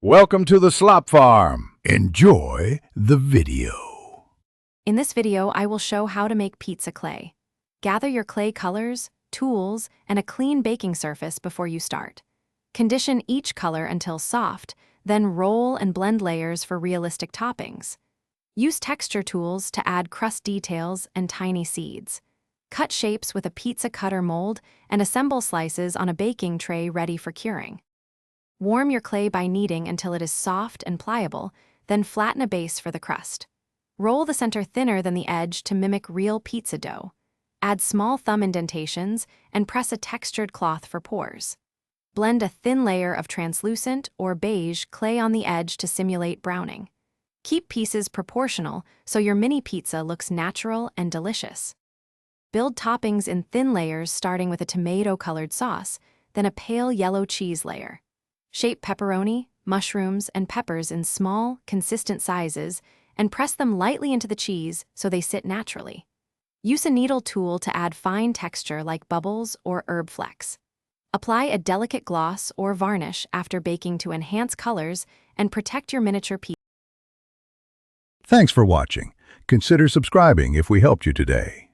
Welcome to the Slop Farm. Enjoy the video. In this video, I will show how to make pizza clay. Gather your clay colors, tools, and a clean baking surface before you start. Condition each color until soft, then roll and blend layers for realistic toppings. Use texture tools to add crust details and tiny seeds. Cut shapes with a pizza cutter mold and assemble slices on a baking tray ready for curing. Warm your clay by kneading until it is soft and pliable, then flatten a base for the crust. Roll the center thinner than the edge to mimic real pizza dough. Add small thumb indentations and press a textured cloth for pores. Blend a thin layer of translucent or beige clay on the edge to simulate browning. Keep pieces proportional so your mini pizza looks natural and delicious. Build toppings in thin layers starting with a tomato-colored sauce, then a pale yellow cheese layer. Shape pepperoni, mushrooms, and peppers in small, consistent sizes and press them lightly into the cheese so they sit naturally. Use a needle tool to add fine texture like bubbles or herb flecks. Apply a delicate gloss or varnish after baking to enhance colors and protect your miniature pizza. Thanks for watching. Consider subscribing if we helped you today.